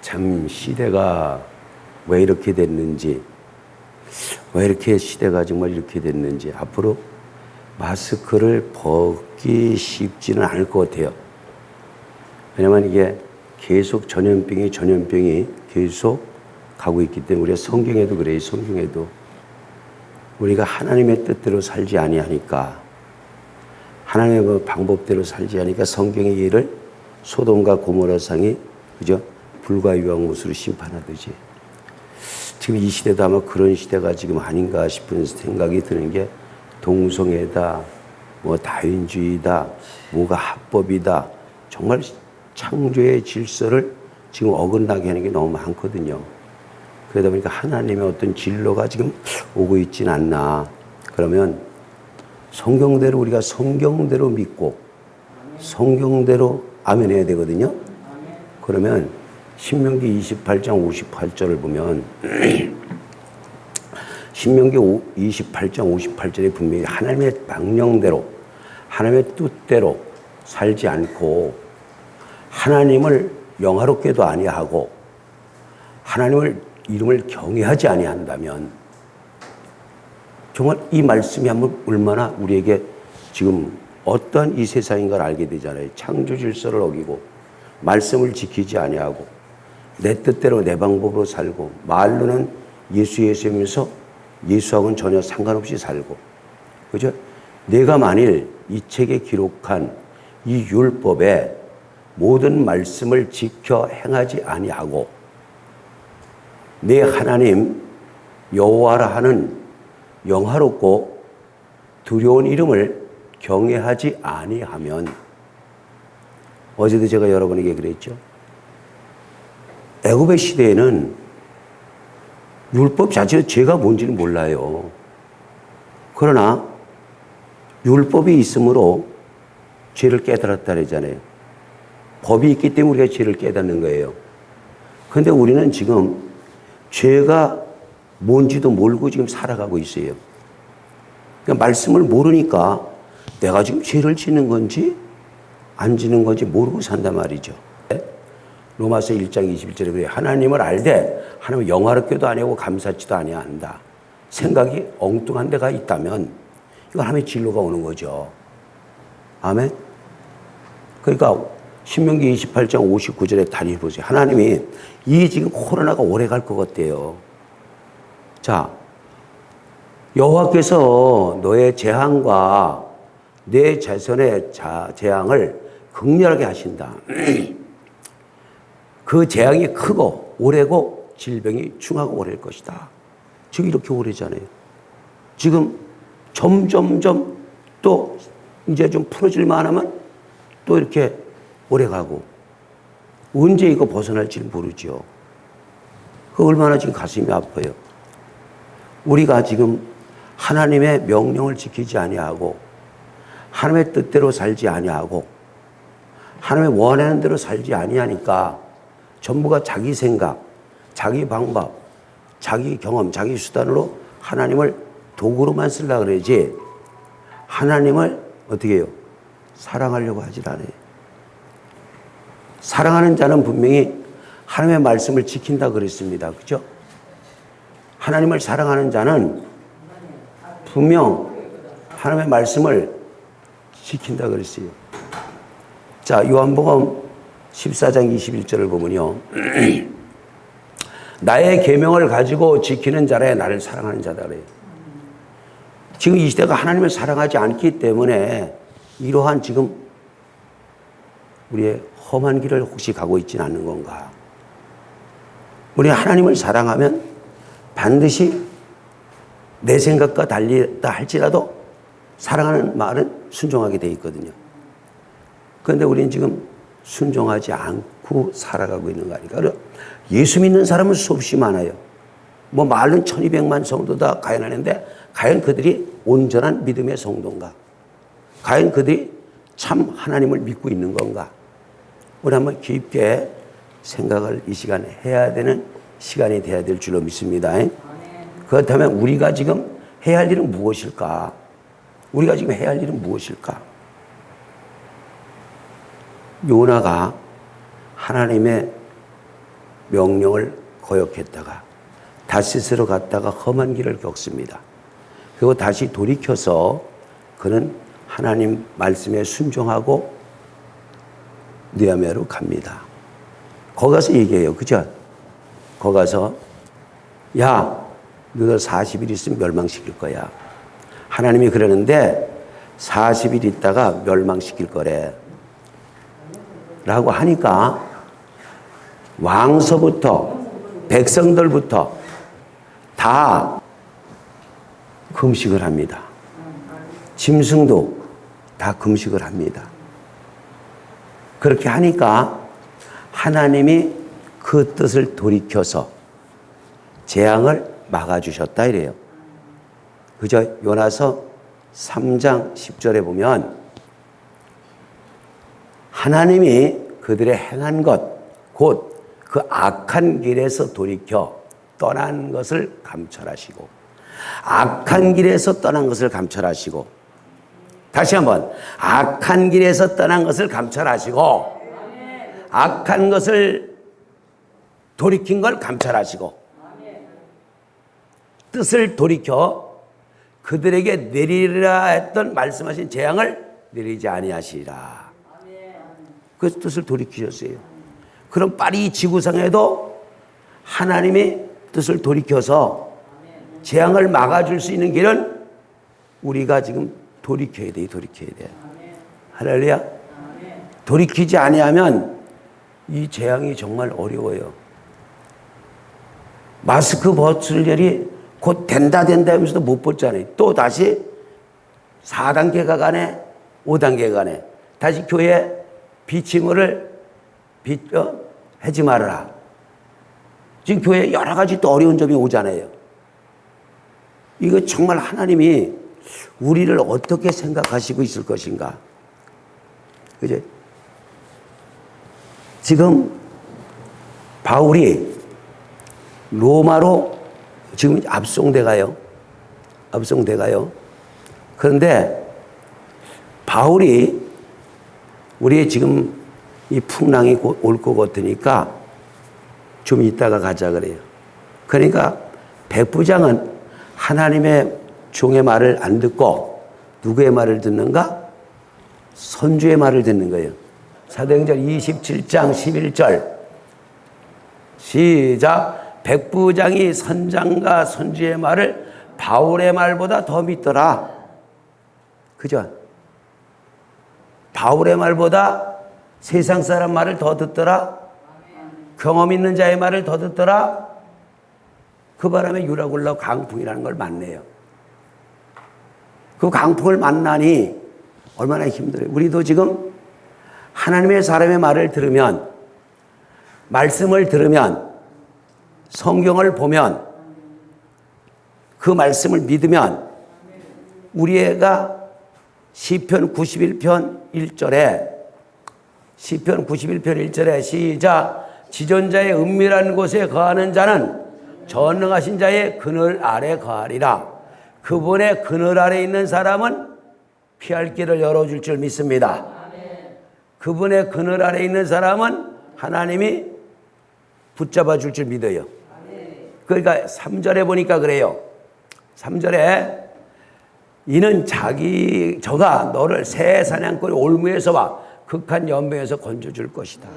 참 시대가 왜 이렇게 됐는지, 왜 이렇게 시대가 정말 이렇게 됐는지 앞으로 마스크를 벗기 쉽지는 않을 것 같아요. 왜냐면 이게 계속 전염병이 계속 가고 있기 때문에 우리가 성경에도 그래요. 성경에도 우리가 하나님의 뜻대로 살지 아니하니까, 하나님의 방법대로 살지 않으니까 성경의 일을 소돔과 고모라 상이 그죠? 불과 유황못으로 심판하듯이 지금 이 시대도 아마 그런 시대가 지금 아닌가 싶은 생각이 드는 게, 동성애다, 뭐 다윈주의다, 뭐가 합법이다, 정말 창조의 질서를 지금 어긋나게 하는 게 너무 많거든요. 그러다 보니까 하나님의 어떤 진로가 지금 오고 있진 않나. 그러면 성경대로, 우리가 성경대로 믿고 성경대로 아멘 해야 되거든요. 그러면 신명기 28장 58절을 보면 신명기 28장 58절에 분명히 하나님의 명령대로, 하나님의 뜻대로 살지 않고 하나님을 영화롭게도 아니하고 하나님을 이름을 경외하지 아니한다면, 정말 이 말씀이 한번 얼마나 우리에게 지금 어떠한 이 세상인 걸 알게 되잖아요. 창조 질서를 어기고 말씀을 지키지 아니하고 내 뜻대로 내 방법으로 살고 말로는 예수하면서 예수하고는 전혀 상관없이 살고, 그죠? 내가 만일 이 책에 기록한 이 율법의 모든 말씀을 지켜 행하지 아니하고 내 하나님 여호와라 하는 영화롭고 두려운 이름을 경외하지 아니하면, 어제도 제가 여러분에게 그랬죠. 애굽의 시대에는 율법 자체가 죄가 뭔지는 몰라요. 그러나 율법이 있으므로 죄를 깨달았다 그러잖아요. 법이 있기 때문에 우리가 죄를 깨닫는 거예요. 그런데 우리는 지금 죄가 뭔지도 모르고 지금 살아가고 있어요. 그러니까 말씀을 모르니까 내가 지금 죄를 짓는 건지 안 짓는 건지 모르고 산단 말이죠. 로마서 1장 21절에 그래요. 하나님을 알되 하나님을 영화롭게도 아니하고 감사치도 아니한다. 생각이 엉뚱한 데가 있다면 이거 하나님의 진로가 오는 거죠. 아멘. 그러니까 신명기 28장 59절에 다시 보세요. 하나님이 이 지금 코로나가 오래 갈 것 같대요. 자, 여호와께서 너의 재앙과 내 자손의 재앙을 극렬하게 하신다. 그 재앙이 크고 오래고 질병이 중하고 오래일 것이다. 지금 이렇게 오래잖아요. 지금 점점점 또 이제 좀 풀어질만 하면 또 이렇게 오래가고, 언제 이거 벗어날지 모르죠. 그 얼마나 지금 가슴이 아파요. 우리가 지금 하나님의 명령을 지키지 아니하고 하나님의 뜻대로 살지 아니하고 하나님의 원하는 대로 살지 아니하니까 전부가 자기 생각, 자기 방법, 자기 경험, 자기 수단으로 하나님을 도구로만 쓰려고 그러지 하나님을 어떻게 해요? 사랑하려고 하질 않아요. 사랑하는 자는 분명히 하나님의 말씀을 지킨다 그랬습니다. 그죠? 하나님을 사랑하는 자는 분명 하나님의 말씀을 지킨다 그랬어요. 자, 요한복음 14장 21절을 보면요. 나의 계명을 가지고 지키는 자라 나를 사랑하는 자다 그래요. 지금 이 시대가 하나님을 사랑하지 않기 때문에 이러한 지금 우리의 험한 길을 혹시 가고 있지는 않는 건가? 우리 하나님을 사랑하면 반드시 내 생각과 달리다 할지라도 사랑하는 말은 순종하게 돼 있거든요. 그런데 우리는 지금 순종하지 않고 살아가고 있는 거 아닙니까? 예수 믿는 사람은 수없이 많아요. 뭐 말은 1200만 성도다 가연하는데 과연 그들이 온전한 믿음의 성도인가? 과연 그들이 참 하나님을 믿고 있는 건가? 우리 한번 깊게 생각을 이 시간에 해야 되는 시간이 돼야 될 줄로 믿습니다. 그렇다면 우리가 지금 해야 할 일은 무엇일까? 우리가 지금 해야 할 일은 무엇일까? 요나가 하나님의 명령을 거역했다가 다시스로 갔다가 험한 길을 겪습니다. 그리고 다시 돌이켜서 그는 하나님 말씀에 순종하고 느헤미야로 갑니다. 거기 가서 얘기해요. 그죠? 거기 가서 야, 너들 40일 있으면 멸망시킬 거야. 하나님이 그러는데 40일 있다가 멸망시킬 거래. 라고 하니까 왕서부터 백성들부터 다 금식을 합니다. 짐승도 다 금식을 합니다. 그렇게 하니까 하나님이 그 뜻을 돌이켜서 재앙을 막아주셨다 이래요. 그저 요나서 3장 10절에 보면 하나님이 그들의 행한 것, 곧 그 악한 길에서 돌이켜 떠난 것을 감찰하시고, 악한 길에서 떠난 것을 감찰하시고, 다시 한번 악한 길에서 떠난 것을 감찰하시고, 악한 것을 돌이킨 걸 감찰하시고, 뜻을 돌이켜 그들에게 내리라 했던 말씀하신 재앙을 내리지 아니하시리라. 그 뜻을 돌이키셨어요. 그럼 빨리 이 지구상에도 하나님이 뜻을 돌이켜서 재앙을 막아줄 수 있는 길은 우리가 지금 돌이켜야 돼. 할렐루야. 돌이키지 아니하면 이 재앙이 정말 어려워요. 마스크 벗을 일이 곧 된다 하면서도 못 벗잖아요. 또 다시 4단계가 가네, 5단계가 가네. 다시 교회 비치물을 하지 말아라. 지금 교회에 여러 가지 또 어려운 점이 오잖아요. 이거 정말 하나님이 우리를 어떻게 생각하시고 있을 것인가. 그죠? 지금 바울이 로마로 지금 압송돼 가요. 그런데 바울이 우리의 지금 이 풍랑이 곧 올 것 같으니까 좀 이따가 가자 그래요. 그러니까 백부장은 하나님의 종의 말을 안 듣고 누구의 말을 듣는가? 선주의 말을 듣는 거예요. 사도행전 27장 11절 시작. 백부장이 선장과 선주의 말을 바울의 말보다 더 믿더라. 그죠? 바울의 말보다 세상 사람 말을 더 듣더라. 경험 있는 자의 말을 더 듣더라. 그 바람에 유라굴라 강풍이라는 걸 만나요. 그 강풍을 만나니 얼마나 힘들어요. 우리도 지금 하나님의 사람의 말을 들으면, 말씀을 들으면, 성경을 보면, 그 말씀을 믿으면 우리가 시편 91편 1절에 시작. 지존자의 은밀한 곳에 거하는 자는 전능하신 자의 그늘 아래 거하리라. 그분의 그늘 아래 있는 사람은 피할 길을 열어줄 줄 믿습니다. 그분의 그늘 아래 있는 사람은 하나님이 붙잡아 줄 줄 믿어요. 그러니까 3절에 보니까 그래요. 3절에 이는 저가 너를 새 사냥꾼의 올무에서와 극한 연병에서 건져줄 것이다.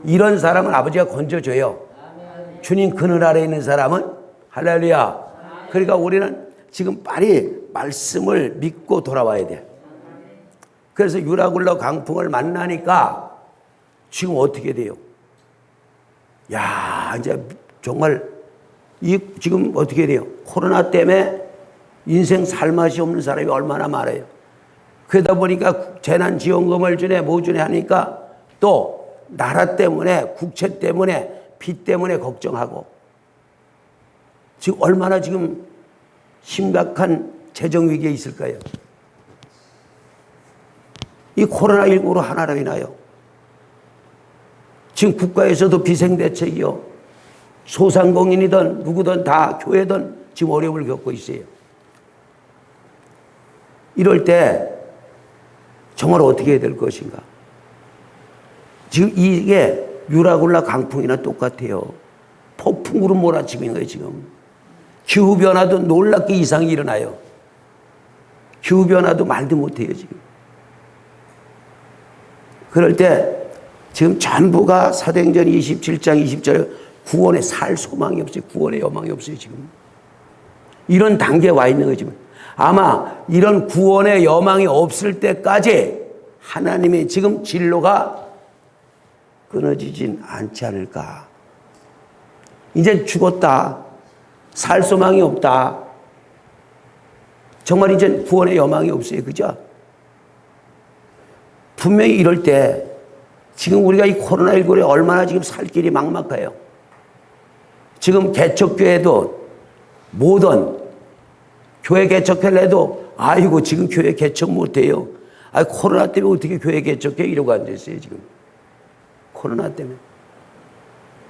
이런 사람은 아버지가 건져줘요. 주님 그늘 아래 있는 사람은 할렐루야. 그러니까 우리는 지금 빨리 말씀을 믿고 돌아와야 돼. 그래서 유라굴라 강풍을 만나니까 지금 어떻게 돼요? 야, 이제 정말 지금 어떻게 돼요? 코로나 때문에 인생 살 맛이 없는 사람이 얼마나 많아요. 그러다 보니까 재난지원금을 주네 뭐 주네 하니까 또 나라 때문에, 국채 때문에, 빚 때문에 걱정하고 지금 얼마나 지금 심각한 재정위기에 있을까요? 이 코로나19로 하나로 인하여 지금 국가에서도 비상대책이요, 소상공인이든 누구든 다 교회든 지금 어려움을 겪고 있어요. 이럴 때 정말 어떻게 해야 될 것인가? 지금 이게 유라굴라 강풍이나 똑같아요. 풍부로 몰아치고 있는 거예요, 지금. 기후변화도 놀랍게 이상이 일어나요. 기후변화도 말도 못해요, 지금. 그럴 때 지금 전부가 사도행전 27장 20절에 구원에 살 소망이 없어요. 구원의 여망이 없어요, 지금. 이런 단계에 와 있는 거지만 아마 이런 구원의 여망이 없을 때까지 하나님의 지금 진로가 끊어지진 않지 않을까. 이제 죽었다. 살 소망이 없다. 정말 이제 구원의 여망이 없어요. 그죠? 분명히 이럴 때 지금 우리가 이 코로나19에 얼마나 지금 살 길이 막막해요. 지금 개척교회도 뭐든 교회 개척을 해도 아이고 지금 교회 개척 못해요. 아 코로나 때문에 어떻게 교회 개척해 이러고 앉아있어요 지금. 코로나 때문에.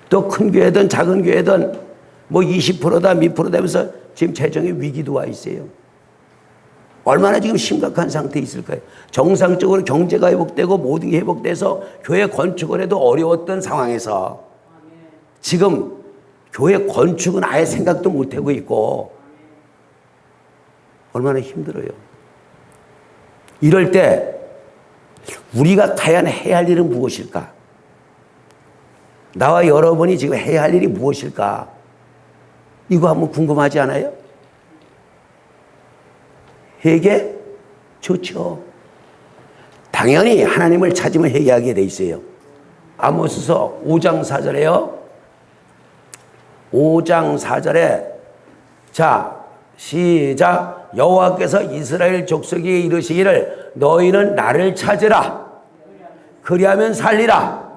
또 큰 교회든 작은 교회든 뭐 20%다 몇 프로 되면서 지금 재정의 위기도 와 있어요. 얼마나 지금 심각한 상태에 있을까요? 정상적으로 경제가 회복되고 모든 게 회복돼서 교회 건축을 해도 어려웠던 상황에서 지금 교회 건축은 아예 생각도 못하고 있고 얼마나 힘들어요. 이럴 때 우리가 과연 해야 할 일은 무엇일까? 나와 여러분이 지금 해야 할 일이 무엇일까? 이거 한번 궁금하지 않아요? 회개? 좋죠. 당연히 하나님을 찾으면 회개하게 돼 있어요. 아모스서 5장 4절에요. 5장 4절에 자 시작. 여호와께서 이스라엘 족속에게 이르시기를 너희는 나를 찾으라. 그리하면 살리라.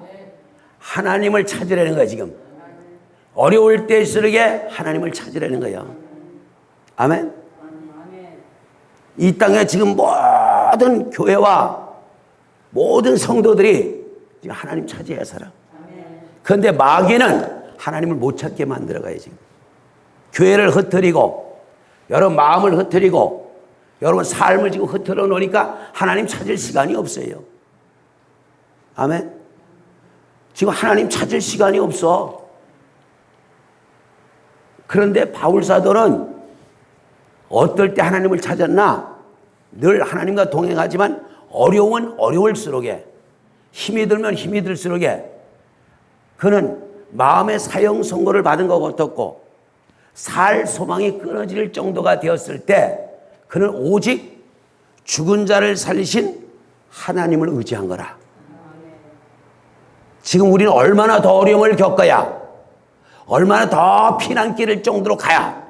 하나님을 찾으라는 거야 지금. 어려울 때일수록 하나님을 찾으라는 거예요. 아멘. 이 땅에 지금 모든 교회와 모든 성도들이 지금 하나님 찾아야 살아. 그런데 마귀는 하나님을 못 찾게 만들어가요 지금. 교회를 흩트리고 여러분 마음을 흩트리고 여러분 삶을 지금 흩트려 놓으니까 하나님 찾을 시간이 없어요. 아멘. 지금 하나님 찾을 시간이 없어. 그런데 바울 사도는 어떨 때 하나님을 찾았나? 늘 하나님과 동행하지만 어려움은 어려울수록에 힘이 들면 힘이 들수록에 그는 마음의 사형 선고를 받은 것 같았고 살 소망이 끊어질 정도가 되었을 때 그는 오직 죽은 자를 살리신 하나님을 의지한 거라. 지금 우리는 얼마나 더 어려움을 겪어야 얼마나 더 피난길을 정도로 가야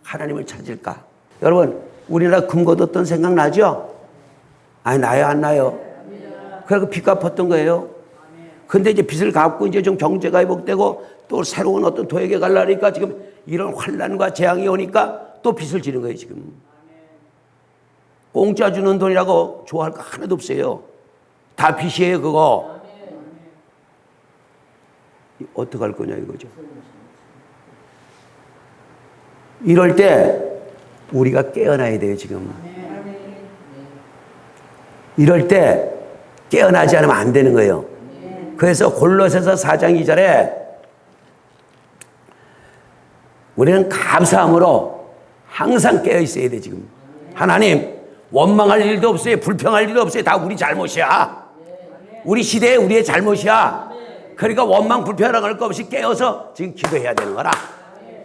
하나님을 찾을까? 여러분 우리나라 금 걷었던 생각 나죠? 아니 나요 안 나요? 그래서 빚 갚았던 거예요. 근데 이제 빚을 갚고 이제 좀 경제가 회복되고 또 새로운 어떤 도약에 가려니까 지금 이런 환란과 재앙이 오니까 또 빚을 지는 거예요 지금. 공짜 주는 돈이라고 좋아할 거 하나도 없어요. 다 빚이에요 그거. 어떡할 거냐 이거죠. 이럴 때 우리가 깨어나야 돼요 지금. 이럴 때 깨어나지 않으면 안 되는 거예요. 그래서 골로새서 4장 2절에 우리는 감사함으로 항상 깨어 있어야 돼 지금. 하나님 원망할 일도 없어요. 불평할 일도 없어요. 다 우리 잘못이야. 우리 시대에 우리의 잘못이야. 그러니까 원망 불평할 거 없이 깨어서 지금 기도해야 되는 거라.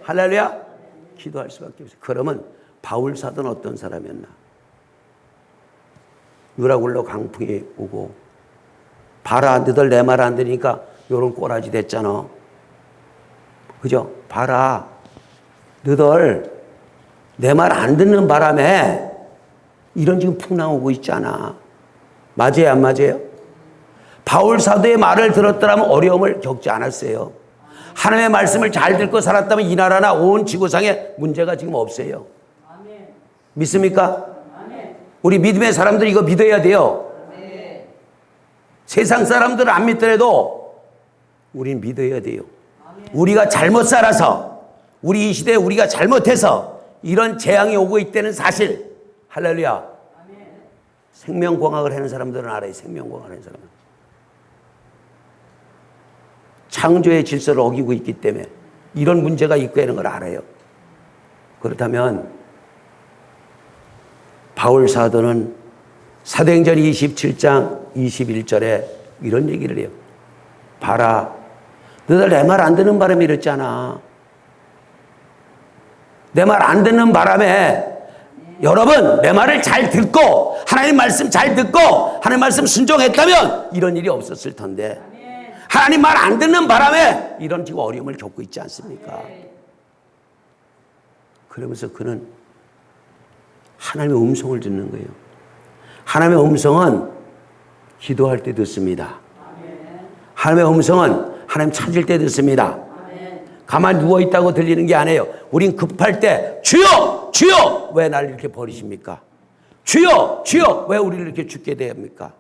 할렐루야. 기도할 수밖에 없어요. 그러면 바울 사도는 어떤 사람이었나? 유라굴로 강풍이 오고 봐라 너들 내 말 안 들으니까 요런 꼬라지 됐잖아. 그죠? 봐라 너들 내 말 안 듣는 바람에 이런 지금 풍랑 오고 있잖아. 맞아요 안 맞아요? 바울 사도의 말을 들었더라면 어려움을 겪지 않았어요. 하나님의 말씀을 잘 듣고 살았다면 이 나라나 온 지구상에 문제가 지금 없어요. 믿습니까? 우리 믿음의 사람들 이거 믿어야 돼요. 세상 사람들은 안 믿더라도 우린 믿어야 돼요. 우리가 잘못 살아서 우리 이 시대에 우리가 잘못해서 이런 재앙이 오고 있다는 사실. 할렐루야. 생명공학을 하는 사람들은 알아요. 생명공학을 하는 사람은. 창조의 질서를 어기고 있기 때문에 이런 문제가 있고 하는 걸 알아요. 그렇다면 바울 사도는 사도행전 27장 21절에 이런 얘기를 해요. 봐라, 너들 내 말 안 듣는 바람에 이랬잖아. 내 말 안 듣는 바람에 여러분 내 말을 잘 듣고 하나님 말씀 잘 듣고 하나님 말씀 순종했다면 이런 일이 없었을 텐데 하나님 말 안 듣는 바람에 이런 지금 어려움을 겪고 있지 않습니까? 그러면서 그는 하나님의 음성을 듣는 거예요. 하나님의 음성은 기도할 때 듣습니다. 하나님의 음성은 하나님 찾을 때 듣습니다. 가만히 누워있다고 들리는 게 아니에요. 우린 급할 때 주여! 주여! 왜 나를 이렇게 버리십니까? 주여! 주여! 왜 우리를 이렇게 죽게 됩니까?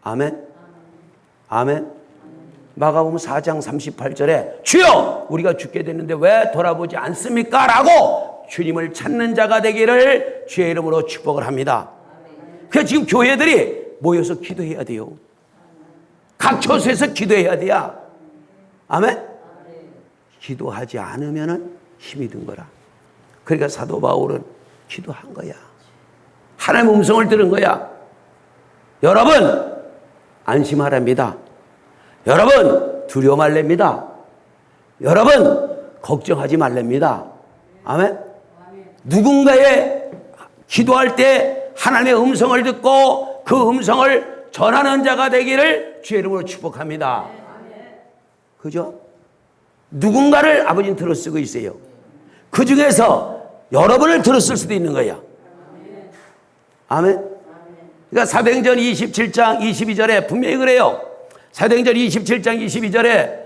아멘? 아멘? 마가복음 4장 38절에 주여! 우리가 죽게 됐는데 왜 돌아보지 않습니까? 라고 주님을 찾는 자가 되기를 주의 이름으로 축복을 합니다. 그래서 지금 교회들이 모여서 기도해야 돼요. 각 처소에서 기도해야 돼요. 아멘? 기도하지 않으면 힘이 든 거라. 그러니까 사도 바울은 기도한 거야. 하나님의 음성을 들은 거야. 여러분 안심하랍니다. 여러분 두려워 말랍니다. 여러분 걱정하지 말랍니다. 아멘? 누군가의 기도할 때 하나님의 음성을 듣고 그 음성을 전하는 자가 되기를 주의 이름으로 축복합니다. 그죠? 누군가를 아버지는 들어쓰고 있어요. 그 중에서 여러분을 들었을 수도 있는 거야. 아멘? 그러니까 사도행전 27장 22절에 분명히 그래요. 사도행전 27장 22절에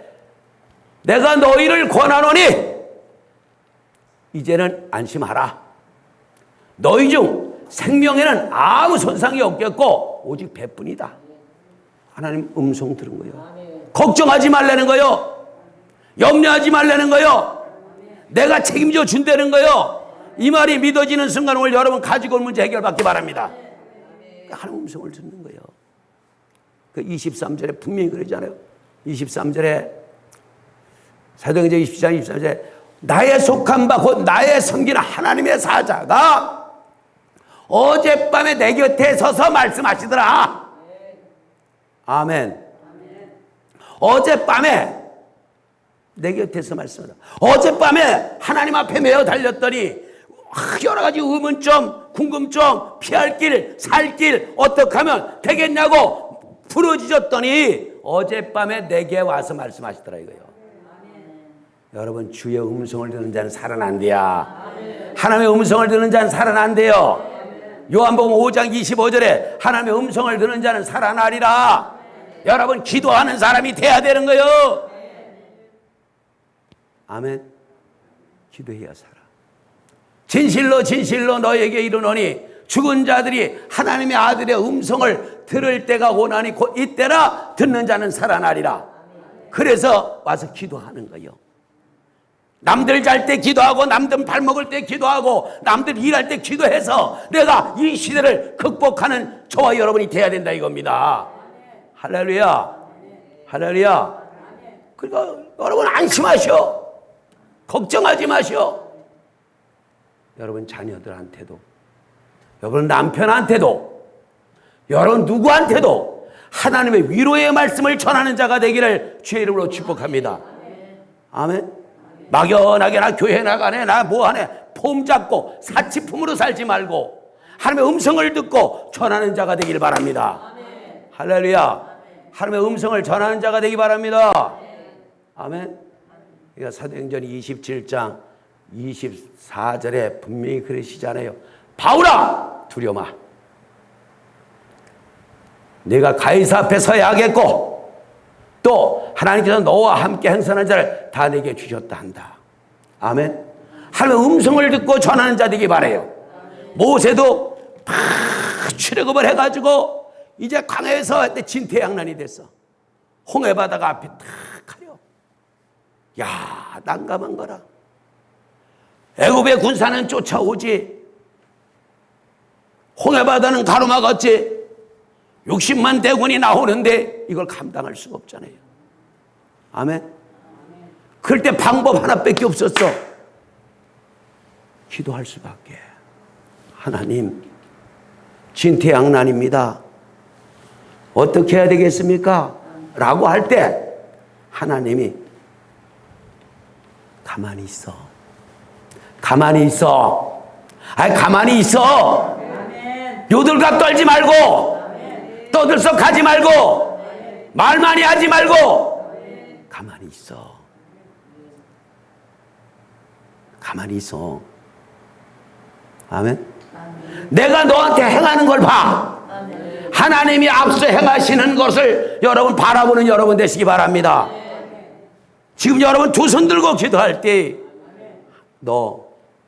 내가 너희를 권하노니 이제는 안심하라. 너희 중 생명에는 아무 손상이 없겠고 오직 배뿐이다. 하나님 음성 들은 거예요. 걱정하지 말라는 거예요. 염려하지 말라는 거예요. 내가 책임져 준다는 거예요. 이 말이 믿어지는 순간 오늘 여러분 가지고 올 문제 해결받기 바랍니다. 하나님 음성을 듣는 거예요. 그 23절에 분명히 그러잖아요. 23절에 사도행전 27장 23절에 나의 속한 바 곧 나의 섬기는 하나님의 사자가 어젯밤에 내 곁에 서서 말씀하시더라. 아멘. 어젯밤에 내 곁에서 말씀하다. 어젯밤에 하나님 앞에 매어 달렸더니 여러 가지 의문점, 궁금점, 피할 길, 살 길 어떻게 하면 되겠냐고 부르짖었더니 어젯밤에 내게 와서 말씀하시더라 이거예요. 여러분 주의 음성을 듣는 자는 살아난대야. 하나님의 음성을 듣는 자는 살아난대요. 요한복음 5장 25절에 하나님의 음성을 듣는 자는 살아나리라. 여러분 기도하는 사람이 돼야 되는 거예요. 아멘. 기도해야 살아. 진실로 진실로 너에게 이르노니 죽은 자들이 하나님의 아들의 음성을 들을 때가 오나니 곧 이때라 듣는 자는 살아나리라. 그래서 와서 기도하는 거예요. 남들 잘 때 기도하고 남들 밥 먹을 때 기도하고 남들 일할 때 기도해서 내가 이 시대를 극복하는 저와 여러분이 돼야 된다 이겁니다. 할렐루야. 할렐루야. 그러니까 여러분 안심하시오. 걱정하지 마시오. 여러분 자녀들한테도 여러분 남편한테도 여러분 누구한테도 하나님의 위로의 말씀을 전하는 자가 되기를 주의 이름으로 축복합니다. 아멘. 막연하게 나 교회 나가네 나 뭐하네 폼 잡고 사치품으로 살지 말고 하나님의 음성을 듣고 전하는 자가 되기를 바랍니다. 할렐루야. 하나님의 음성을 전하는 자가 되기 바랍니다. 아멘. 그러니까 사도행전 27장 24절에 분명히 그러시잖아요. 바울아 두려워 마. 내가 가이사 앞에 서야 하겠고 또 하나님께서 너와 함께 행선한 자를 다 내게 주셨다 한다. 아멘. 하나님의 음성을 듣고 전하는 자 되기 바라요. 모세도 막 출애굽을 해가지고 이제 광야에서 진퇴양난이 됐어. 홍해바다가 앞에 탁 가려. 야 난감한 거라. 애굽의 군사는 쫓아오지. 홍해바다는 가로막았지. 60만 대군이 나오는데 이걸 감당할 수가 없잖아요. 아멘. 그럴 때 방법 하나밖에 없었어. 기도할 수밖에. 하나님, 진퇴양난입니다. 어떻게 해야 되겠습니까? 라고 할 때 하나님이 가만히 있어. 가만히 있어. 아니, 가만히 있어. 요들갑 떨지 말고, 떠들썩 하지 말고, 말 많이 하지 말고, 가만히 있어. 가만히 있어. 아멘. 내가 너한테 행하는 걸 봐. 하나님이 앞서 행하시는 것을 여러분 바라보는 여러분 되시기 바랍니다. 지금 여러분 두 손 들고 기도할 때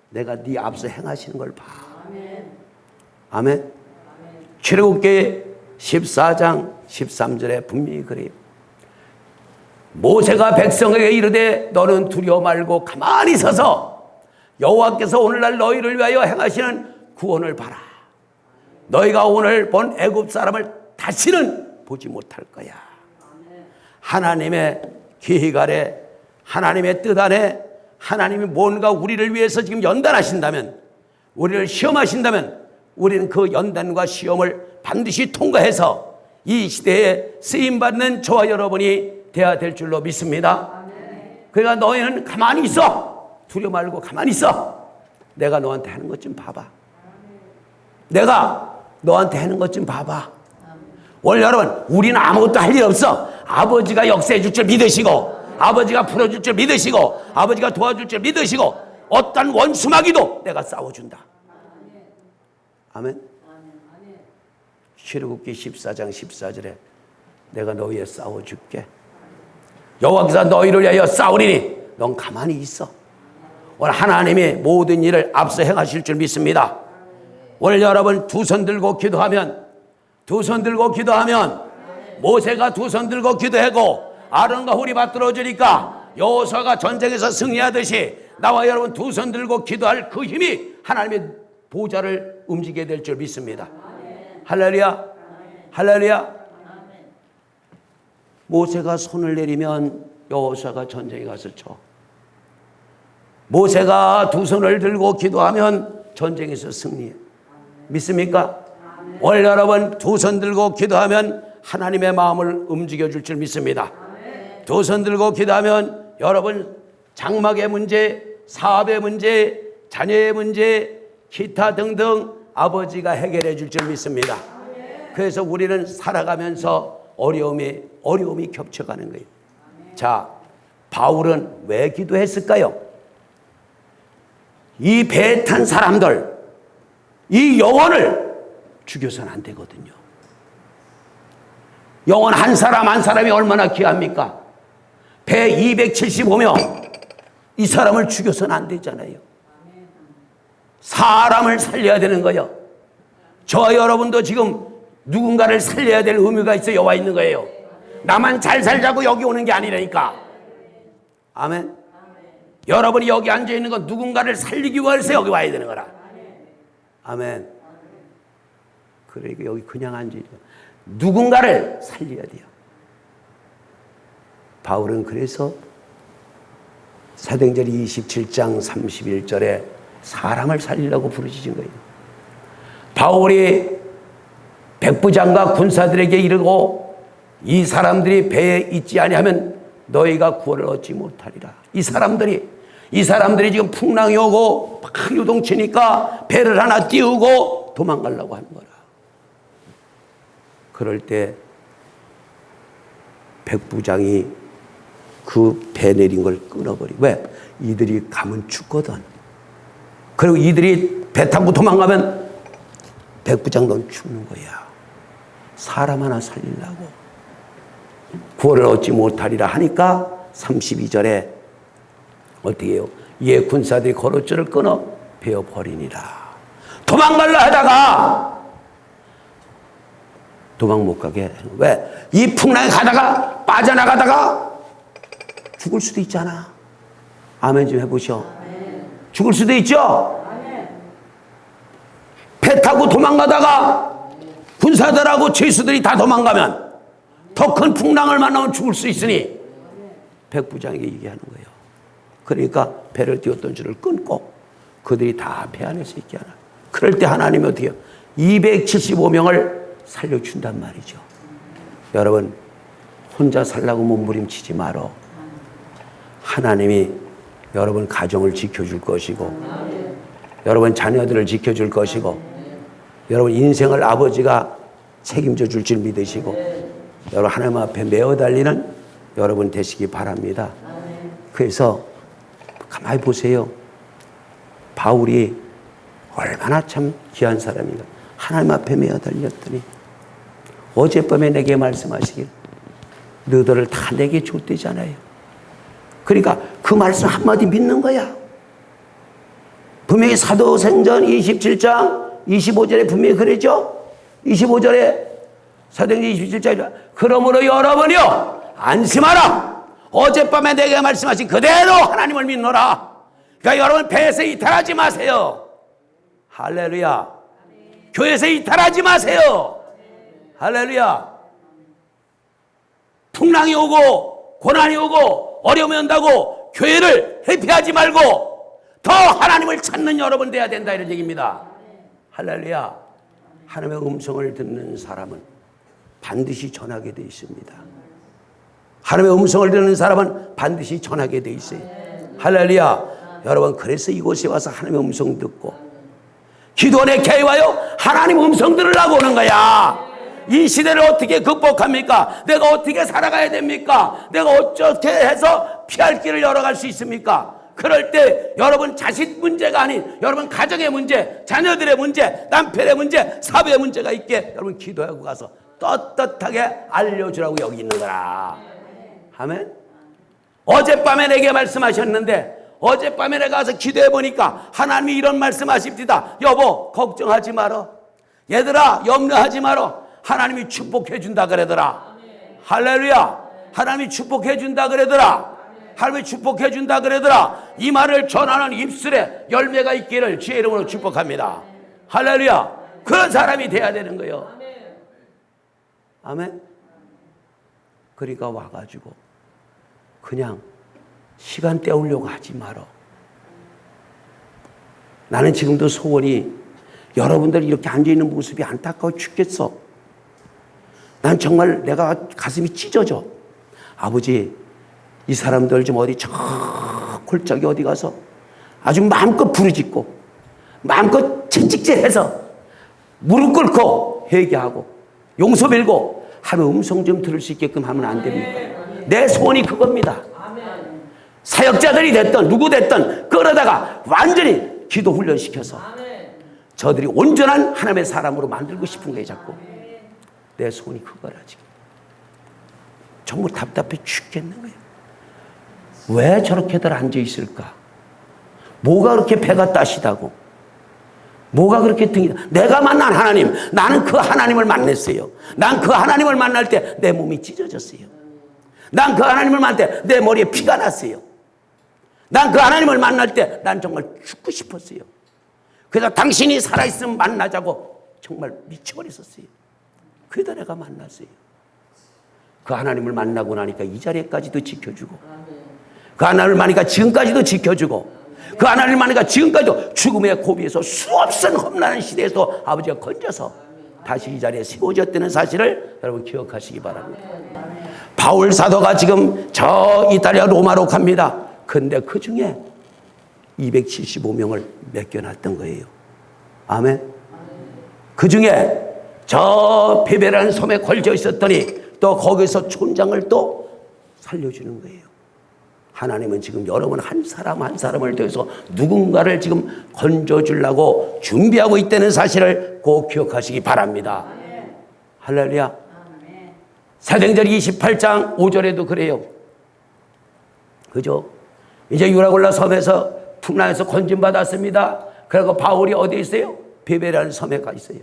내가 네 앞서 행하시는 걸 봐. 아멘. 출애굽기 14장 13절에 분명히 그래요. 모세가 백성에게 이르되 너는 두려워 말고 가만히 서서 여호와께서 오늘날 너희를 위하여 행하시는 구원을 봐라. 너희가 오늘 본 애굽 사람을 다시는 보지 못할 거야. 하나님의 계획 아래, 하나님의 뜻 안에 하나님이 뭔가 우리를 위해서 지금 연단하신다면, 우리를 시험하신다면 우리는 그 연단과 시험을 반드시 통과해서 이 시대에 쓰임받는 저와 여러분이 되어야 될 줄로 믿습니다. 그러니까 너희는 가만히 있어. 두려워 말고 가만히 있어. 내가 너한테 하는 것 좀 봐봐. 내가 너한테 하는 것 좀 봐봐. 오늘 여러분, 우리는 아무것도 할 일 없어. 아버지가 역사해 줄 줄 믿으시고, 아버지가 풀어줄 줄 믿으시고, 아버지가 도와줄 줄 믿으시고, 어떤 원수마귀도 내가 싸워준다. 아멘. 출애굽기 14장 14절에 내가 너희에 싸워줄게. 여호와께서 너희를 위하여 싸우리니 넌 가만히 있어. 오늘 하나님이 모든 일을 앞서 행하실 줄 믿습니다. 오늘 여러분 두 손 들고 기도하면, 모세가 두 손 들고 기도하고 아론과 홀이 받들어주니까 여호수아가 전쟁에서 승리하듯이 나와 여러분 두 손 들고 기도할 그 힘이 하나님의 보좌를 움직이게 될 줄 믿습니다. 할렐루야. 할렐루야. 모세가 손을 내리면 여호수아가 전쟁에 가서 쳐. 모세가 두 손을 들고 기도하면 전쟁에서 승리해. 믿습니까? 오늘 여러분 두 손 들고 기도하면 하나님의 마음을 움직여 줄 줄 믿습니다. 두 손 들고 기도하면 여러분 장막의 문제, 사업의 문제, 자녀의 문제, 기타 등등 아버지가 해결해 줄 줄 믿습니다. 그래서 우리는 살아가면서 어려움이 겹쳐가는 거예요. 자, 바울은 왜 기도했을까요? 이 배에 탄 사람들, 이 영혼을 죽여서는 안 되거든요. 영혼 한 사람 한 사람이 얼마나 귀합니까? 배 275명, 이 사람을 죽여서는 안 되잖아요. 사람을 살려야 되는 거예요. 저와 여러분도 지금 누군가를 살려야 될 의무가 있어 여와 있는 거예요. 나만 잘 살자고 여기 오는 게 아니라니까. 아멘. 여러분이 여기 앉아 있는 건 누군가를 살리기 위해서 여기 와야 되는 거라. 아멘. 그러니까 여기 그냥 앉아 있는 거. 누군가를 살려야 돼요. 바울은 그래서 사도행전 27장 31절에 사람을 살리려고 부르짖은 거예요. 바울이 백부장과 군사들에게 이르고 이 사람들이 배에 있지 아니하면 너희가 구원을 얻지 못하리라. 이 사람들이 지금 풍랑이 오고 막 요동치니까 배를 하나 띄우고 도망가려고 하는 거라. 그럴 때 백부장이 그 배 내린 걸 끊어버리고, 왜? 이들이 가면 죽거든. 그리고 이들이 배 타고 도망가면 백부장 넌 죽는 거야. 사람 하나 살리려고 구원을 얻지 못하리라 하니까 32절에 어떻게 해요? 이에 군사들이 거롯줄을 끊어 베어버리니라. 도망갈라 하다가 도망 못 가게. 왜? 이 풍랑에 가다가 빠져나가다가 죽을 수도 있잖아. 아멘 좀 해보셔. 죽을 수도 있죠. 배 타고 도망가다가 군사들하고 죄수들이 다 도망가면 더 큰 풍랑을 만나면 죽을 수 있으니 백부장에게 얘기하는 거예요. 그러니까 배를 띄웠던 줄을 끊고 그들이 다 배 안에서 있게 하라. 그럴 때 하나님이 어떻게 해요? 275명을 살려준단 말이죠. 여러분, 혼자 살라고 몸부림치지 말어. 하나님이 여러분 가정을 지켜줄 것이고, 여러분 자녀들을 지켜줄 것이고, 여러분 인생을 아버지가 책임져 줄 줄 믿으시고, 여러분 하나님 앞에 매어 달리는 여러분 되시기 바랍니다. 그래서 가만히 보세요. 바울이 얼마나 참 귀한 사람인가. 하나님 앞에 매어 달렸더니 어젯밤에 내게 말씀하시길 너희들을 다 내게 줬대잖아요. 그러니까 그 말씀 한마디 믿는 거야. 분명히 사도행전 27장 25절에 분명히 그랬죠. 25절에 사도행전 27장에 그러므로 여러분이요 안심하라. 어젯밤에 내게 말씀하신 그대로 하나님을 믿노라. 그러니까 여러분 배에서 이탈하지 마세요. 할렐루야. 교회에서 이탈하지 마세요. 할렐루야. 풍랑이 오고 고난이 오고 어려움이 온다고 교회를 회피하지 말고 더 하나님을 찾는 여러분 돼야 된다, 이런 얘기입니다. 할렐루야. 하나님의 음성을 듣는 사람은 반드시 전하게 되어 있습니다. 하나님의 음성을 듣는 사람은 반드시 전하게 되어 있어요. 할렐루야. 여러분, 그래서 이곳에 와서 하나님의 음성 듣고 기도원의 개와요 하나님 음성 들으려고 오는 거야. 이 시대를 어떻게 극복합니까? 내가 어떻게 살아가야 됩니까? 내가 어떻게 해서 피할 길을 열어갈 수 있습니까? 그럴 때 여러분 자식 문제가 아닌 여러분 가정의 문제, 자녀들의 문제, 남편의 문제, 사회의 문제가 있게 여러분 기도하고 가서 떳떳하게 알려주라고 여기 있는 거라. 아멘. 어젯밤에 내게 말씀하셨는데 어젯밤에 내가 가서 기도해 보니까 하나님이 이런 말씀하십니다. 여보 걱정하지 말어. 얘들아 염려하지 말어. 하나님이 축복해 준다 그러더라. 할렐루야. 하나님이 축복해 준다 그러더라. 하나님이 축복해 준다 그러더라. 이 말을 전하는 입술에 열매가 있기를 주의 이름으로 축복합니다. 할렐루야. 그런 사람이 돼야 되는 거예요. 아멘. 그러니까 와가지고 그냥 시간 때우려고 하지 말어. 나는 지금도 소원이 여러분들 이렇게 앉아있는 모습이 안타까워 죽겠어. 난 정말 내가 가슴이 찢어져. 아버지, 이 사람들 좀 어디 저 골짜기 어디 가서 아주 마음껏 부르짖고 마음껏 채찍질해서 무릎 꿇고 회개하고 용서 빌고 하루 음성 좀 들을 수 있게끔 하면 안 됩니까? 내 소원이 그겁니다. 사역자들이 됐든 누구 됐든 끌어다가 완전히 기도 훈련시켜서 저들이 온전한 하나님의 사람으로 만들고 싶은 거예요. 자꾸 내 소원이 그거라. 지금 정말 답답해 죽겠는 거예요. 왜 저렇게들 앉아있을까? 뭐가 그렇게 배가 따시다고? 뭐가 그렇게 등이, 내가 만난 하나님, 나는 그 하나님을 만났어요. 난 그 하나님을 만날 때 내 몸이 찢어졌어요. 난 그 하나님을 만날 때 내 머리에 피가 났어요. 난 그 하나님을 만날 때 난 정말 죽고 싶었어요. 그래서 당신이 살아있으면 만나자고 정말 미쳐버렸었어요. 그래도 내가 만났어요. 그 하나님을 만나고 나니까 이 자리에까지도 지켜주고, 그 하나님을 만나니까 지금까지도 지켜주고, 그 하나님을 만나니까 지금까지도 죽음의 고비에서 수없은 험난한 시대에서 아버지가 건져서 다시 이 자리에 세워졌다는 사실을 여러분 기억하시기 바랍니다. 바울 사도가 지금 저 이탈리아 로마로 갑니다. 근데 그 중에 275명을 맡겨놨던 거예요. 아멘. 그 중에 저 베베라는 섬에 걸쳐 있었더니 또 거기서 촌장을 또 살려주는 거예요. 하나님은 지금 여러분 한 사람 한 사람을 통해서 누군가를 지금 건져주려고 준비하고 있다는 사실을 꼭 기억하시기 바랍니다. 할렐루야. 사도행전 28장 5절에도 그래요. 그죠? 이제 유라굴라 섬에서 풍랑에서 건진받았습니다. 그리고 바울이 어디에 있어요? 베베라는 섬에 가 있어요.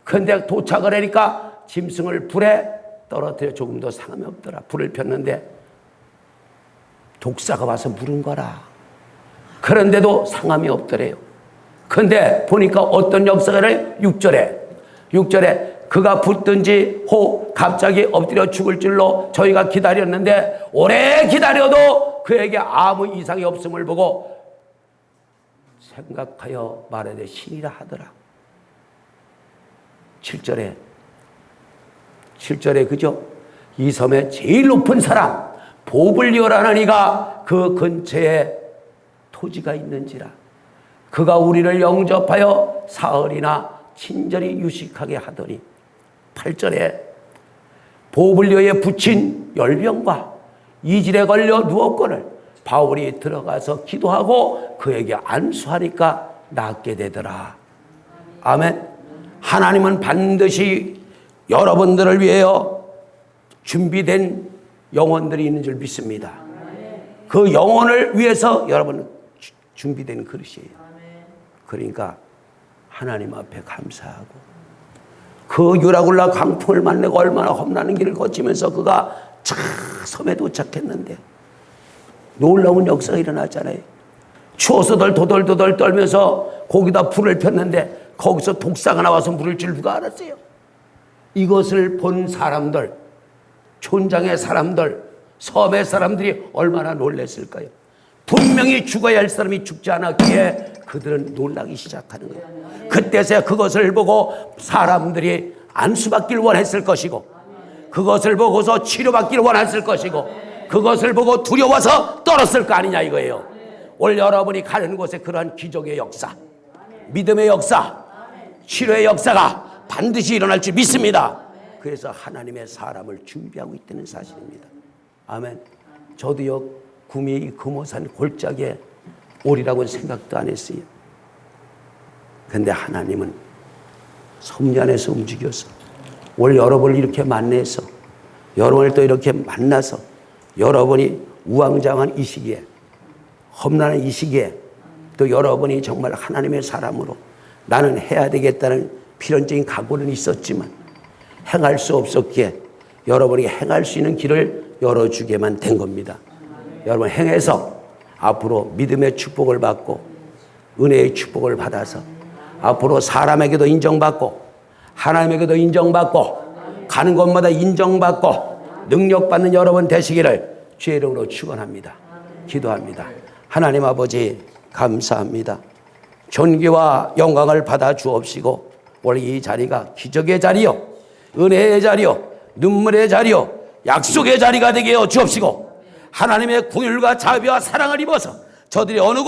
그런데 도착을 하니까 짐승을 불에 떨어뜨려 조금도 상함이 없더라. 불을 폈는데 독사가 와서 물은 거라. 그런데도 상함이 없더래요. 그런데 보니까 어떤 역사가 해요? 6절에 그가 붙든지 혹 갑자기 엎드려 죽을 줄로 저희가 기다렸는데 오래 기다려도 그에게 아무 이상이 없음을 보고 생각하여 말하되 신이라 하더라. 7절에 그죠? 이 섬의 제일 높은 사람 보블리오라는 이가 그 근처에 토지가 있는지라 그가 우리를 영접하여 사흘이나 친절히 유식하게 하더니 8절에 보블리오에 붙인 열병과 이질에 걸려 누웠거늘 바울이 들어가서 기도하고 그에게 안수하니까 낫게 되더라. 아멘. 하나님은 반드시 여러분들을 위하여 준비된 영혼들이 있는 줄 믿습니다. 그 영혼을 위해서 여러분은 준비된 그릇이에요. 그러니까 하나님 앞에 감사하고 그 유라굴라 강풍을 만나고 얼마나 험난한 길을 거치면서 그가 섬에 도착했는데 놀라운 역사가 일어났잖아요. 추워서들 도덜도덜 떨면서 거기다 불을 폈는데 거기서 독사가 나와서 물을 줄 누가 알았어요? 이것을 본 사람들, 촌장의 사람들, 섬의 사람들이 얼마나 놀랐을까요? 분명히 죽어야 할 사람이 죽지 않았기에 그들은 놀라기 시작하는 거예요. 그때서야 그것을 보고 사람들이 안수받기를 원했을 것이고 그것을 보고서 치료받기를 원했을 것이고 그것을 보고 두려워서 떨었을 거 아니냐 이거예요. 오늘 여러분이 가는 곳에 그러한 기적의 역사, 믿음의 역사, 치료의 역사가 반드시 일어날 줄 믿습니다. 그래서 하나님의 사람을 준비하고 있다는 사실입니다. 아멘. 저도요 구미 금호산 골짜기에 오리라고는 생각도 안 했어요. 그런데 하나님은 섭리 안에서 움직여서 오늘 여러분을 이렇게 만나서 여러분을 또 이렇게 만나서 여러분이 우왕좌왕한 이 시기에 험난한 이 시기에 또 여러분이 정말 하나님의 사람으로 나는 해야 되겠다는 필연적인 각오는 있었지만 행할 수 없었기에 여러분이 행할 수 있는 길을 열어주게만 된 겁니다. 여러분 행해서 앞으로 믿음의 축복을 받고 은혜의 축복을 받아서 앞으로 사람에게도 인정받고 하나님에게도 인정받고 가는 곳마다 인정받고 능력받는 여러분 되시기를 주의 이름으로 축원합니다. 기도합니다. 하나님 아버지 감사합니다. 존귀와 영광을 받아 주옵시고 오늘 이 자리가 기적의 자리요 은혜의 자리요 눈물의 자리요 약속의 자리가 되게 하여 주옵시고 하나님의 긍휼과 자비와 사랑을 입어서 저들이 어느 곳